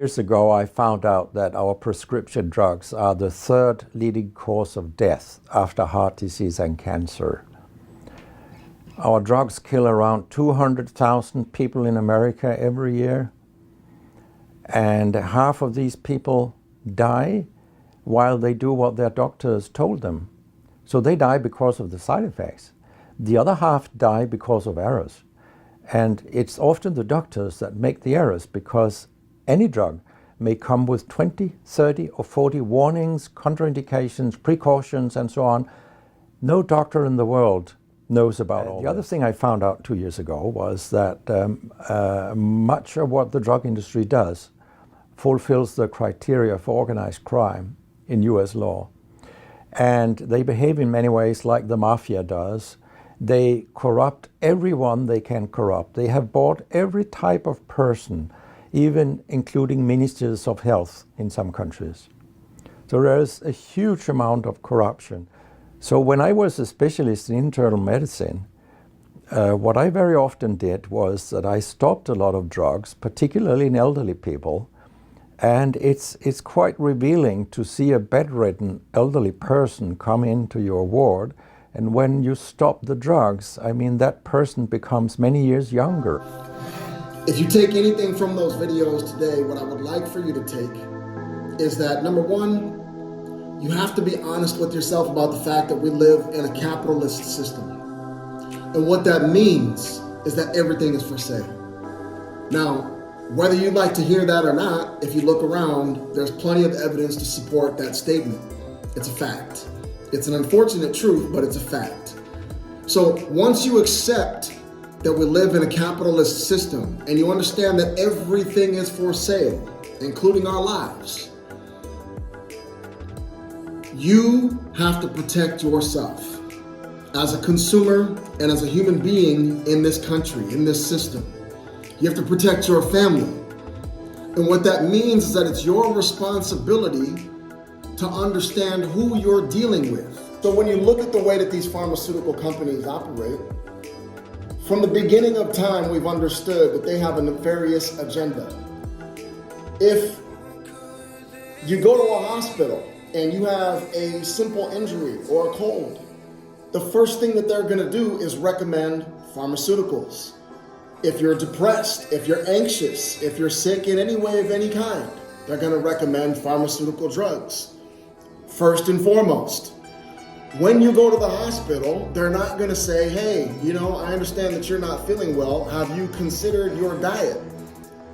Years ago, I found out that our prescription drugs are the third leading cause of death after heart disease and cancer. Our drugs kill around 200,000 people in America every year, and half of these people die while they do what their doctors told them. So they die because of the side effects. The other half die because of errors. And it's often the doctors that make the errors, because any drug may come with 20, 30, or 40 warnings, contraindications, precautions, and so on. No doctor in the world knows about all that. The other thing I found out 2 years ago was that much of what the drug industry does fulfills the criteria for organized crime in US law. And they behave in many ways like the mafia does. They corrupt everyone they can corrupt. They have bought every type of person, even including ministers of health in some countries. So there is a huge amount of corruption. So when I was a specialist in internal medicine, what I very often did was that I stopped a lot of drugs, particularly in elderly people. And it's quite revealing to see a bedridden elderly person come into your ward. And when you stop the drugs, I mean, that person becomes many years younger. If you take anything from those videos today, what I would like for you to take is that, number one, you have to be honest with yourself about the fact that we live in a capitalist system. And what that means is that everything is for sale. Now, whether you'd like to hear that or not, if you look around, there's plenty of evidence to support that statement. It's a fact. It's an unfortunate truth, but it's a fact. So once you accept that we live in a capitalist system and you understand that everything is for sale, including our lives, you have to protect yourself as a consumer and as a human being in this country, in this system. You have to protect your family. And what that means is that it's your responsibility to understand who you're dealing with. So when you look at the way that these pharmaceutical companies operate, from the beginning of time, we've understood that they have a nefarious agenda. If you go to a hospital and you have a simple injury or a cold, the first thing that they're gonna do is recommend pharmaceuticals. If you're depressed, if you're anxious, if you're sick in any way of any kind, they're gonna recommend pharmaceutical drugs. First and foremost, when you go to the hospital, they're not gonna say, hey, I understand that you're not feeling well. Have you considered your diet?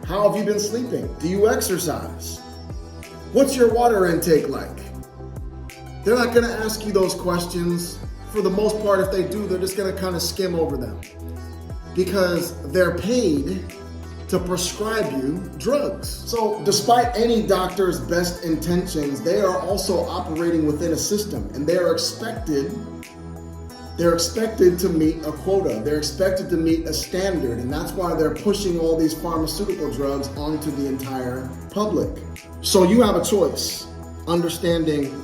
How have you been sleeping? Do you exercise? What's your water intake like? They're not gonna ask you those questions. For the most part, if they do, they're just gonna kind of skim over them, because they're paid to prescribe you drugs. So despite any doctor's best intentions, they are also operating within a system, and they're expected to meet a quota. They're expected to meet a standard, and that's why they're pushing all these pharmaceutical drugs onto the entire public. So you have a choice, understanding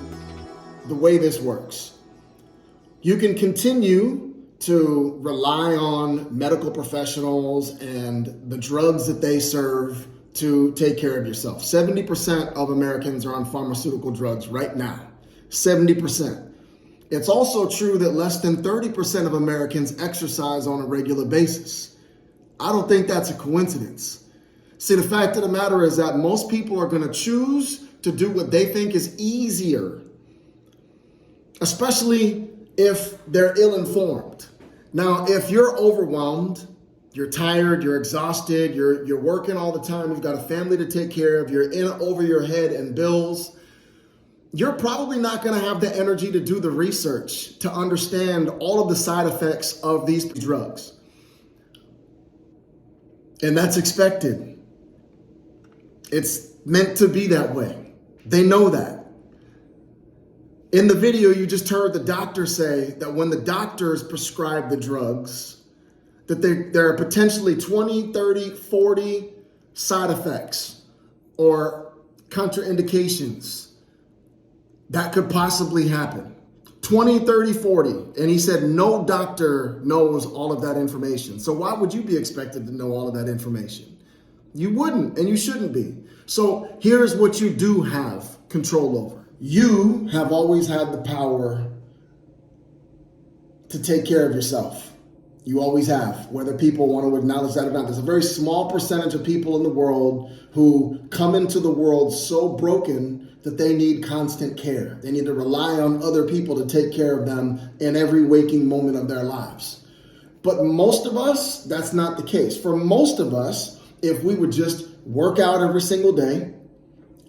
the way this works. You can continue to rely on medical professionals and the drugs that they serve to take care of yourself. 70% of Americans are on pharmaceutical drugs right now. 70%. It's also true that less than 30% of Americans exercise on a regular basis. I don't think that's a coincidence. See, the fact of the matter is that most people are going to choose to do what they think is easier, especially if they're ill-informed. Now, if you're overwhelmed, you're tired, you're exhausted, you're working all the time, you've got a family to take care of, you're in over your head and bills, you're probably not going to have the energy to do the research to understand all of the side effects of these drugs. And that's expected. It's meant to be that way. They know that. In the video, you just heard the doctor say that when the doctors prescribe the drugs, that there are potentially 20, 30, 40 side effects or contraindications that could possibly happen. 20, 30, 40. And he said no doctor knows all of that information. So why would you be expected to know all of that information? You wouldn't, and you shouldn't be. So here's what you do have control over. You have always had the power to take care of yourself. You always have, whether people want to acknowledge that or not. There's a very small percentage of people in the world who come into the world so broken that they need constant care. They need to rely on other people to take care of them in every waking moment of their lives. But most of us, that's not the case. For most of us, if we would just work out every single day,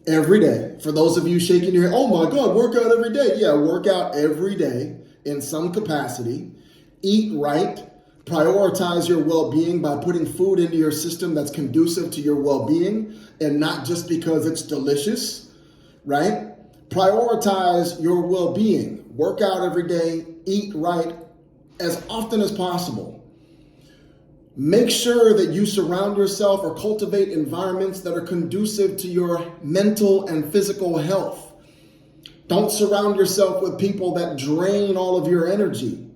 every day. For those of you shaking your head, oh my God, work out every day. Yeah, work out every day in some capacity. Eat right. Prioritize your well-being by putting food into your system that's conducive to your well-being and not just because it's delicious, right? Prioritize your well-being. Work out every day. Eat right as often as possible. Make sure that you surround yourself or cultivate environments that are conducive to your mental and physical health. Don't surround yourself with people that drain all of your energy.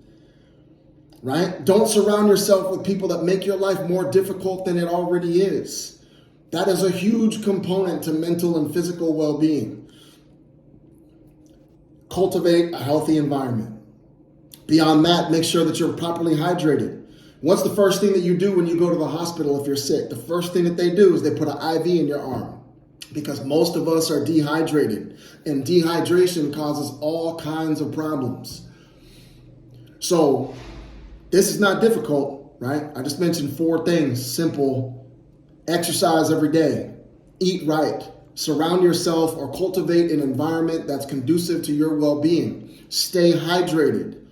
Right? Don't surround yourself with people that make your life more difficult than it already is. That is a huge component to mental and physical well-being. Cultivate a healthy environment. Beyond that, make sure that you're properly hydrated. What's the first thing that you do when you go to the hospital if you're sick? The first thing that they do is they put an IV in your arm because most of us are dehydrated, and dehydration causes all kinds of problems. So, this is not difficult, right? I just mentioned 4 things. Simple. Exercise every day. Eat right. Surround yourself or cultivate an environment that's conducive to your well-being. Stay hydrated.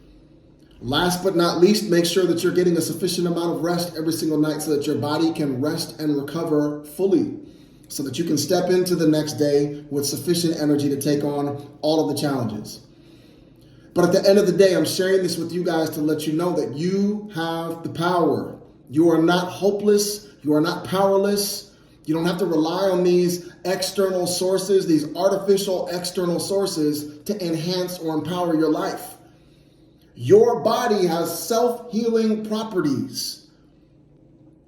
Last but not least, make sure that you're getting a sufficient amount of rest every single night so that your body can rest and recover fully, so that you can step into the next day with sufficient energy to take on all of the challenges. But at the end of the day, I'm sharing this with you guys to let you know that you have the power. You are not hopeless. You are not powerless. You don't have to rely on these external sources, these artificial external sources to enhance or empower your life. Your body has self-healing properties.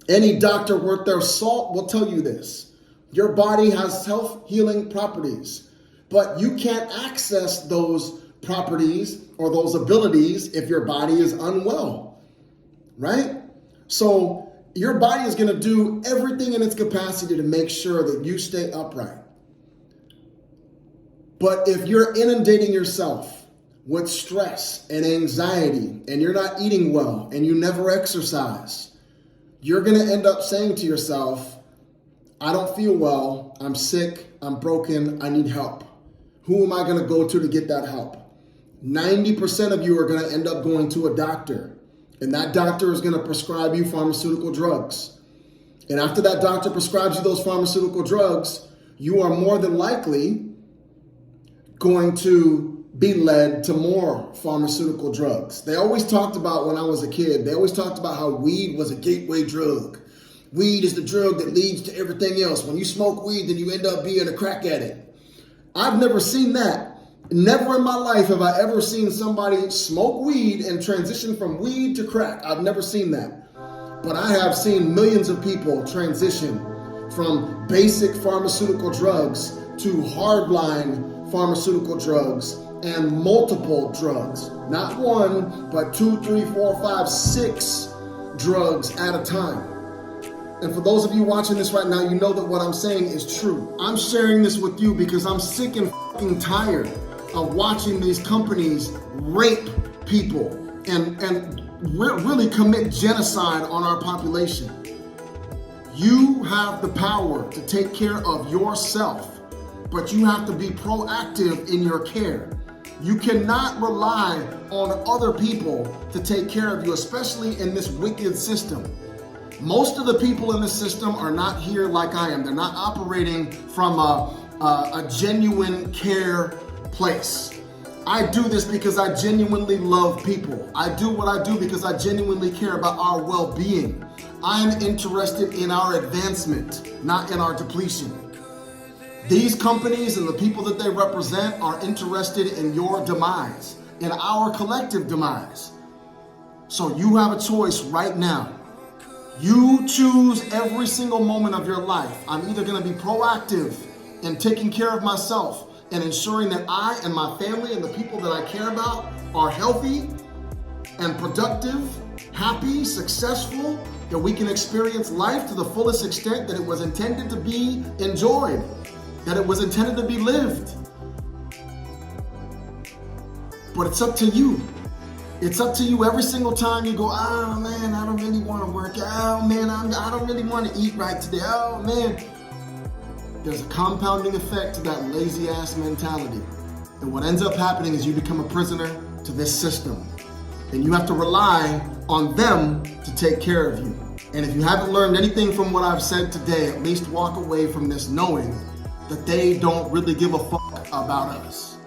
Any doctor worth their salt will tell you this. Your body has self-healing properties, but you can't access those properties or those abilities if your body is unwell, right? So your body is going to do everything in its capacity to make sure that you stay upright. But if you're inundating yourself with stress and anxiety and you're not eating well and you never exercise, you're going to end up saying to yourself, I don't feel well, I'm sick, I'm broken, I need help. Who am I going to go to get that help? 90% of you are going to end up going to a doctor, and that doctor is going to prescribe you pharmaceutical drugs. And after that doctor prescribes you those pharmaceutical drugs, you are more than likely going to be led to more pharmaceutical drugs. They always talked about, when I was a kid, they always talked about how weed was a gateway drug. Weed is the drug that leads to everything else. When you smoke weed, then you end up being a crack addict. I've never seen that. Never in my life have I ever seen somebody smoke weed and transition from weed to crack. I've never seen that. But I have seen millions of people transition from basic pharmaceutical drugs to hardline pharmaceutical drugs and multiple drugs. Not 1, but 2, 3, 4, 5, 6 drugs at a time. And for those of you watching this right now, you know that what I'm saying is true. I'm sharing this with you because I'm sick and fucking tired of watching these companies rape people and really commit genocide on our population. You have the power to take care of yourself, but you have to be proactive in your care. You cannot rely on other people to take care of you, especially in this wicked system. Most of the people in the system are not here like I am. They're not operating from a genuine care place. I do this because I genuinely love people. I do what I do because I genuinely care about our well-being. I'm interested in our advancement, not in our depletion. These companies and the people that they represent are interested in your demise, in our collective demise. So you have a choice right now. You choose every single moment of your life. I'm either going to be proactive in taking care of myself and ensuring that I and my family and the people that I care about are healthy and productive, happy, successful, that we can experience life to the fullest extent that it was intended to be enjoyed, that it was intended to be lived. But it's up to you. It's up to you every single time you go, oh man, I don't really want to work out. Oh man, I don't really want to eat right today. Oh man. There's a compounding effect to that lazy ass mentality. And what ends up happening is you become a prisoner to this system. And you have to rely on them to take care of you. And if you haven't learned anything from what I've said today, at least walk away from this knowing that they don't really give a fuck about us.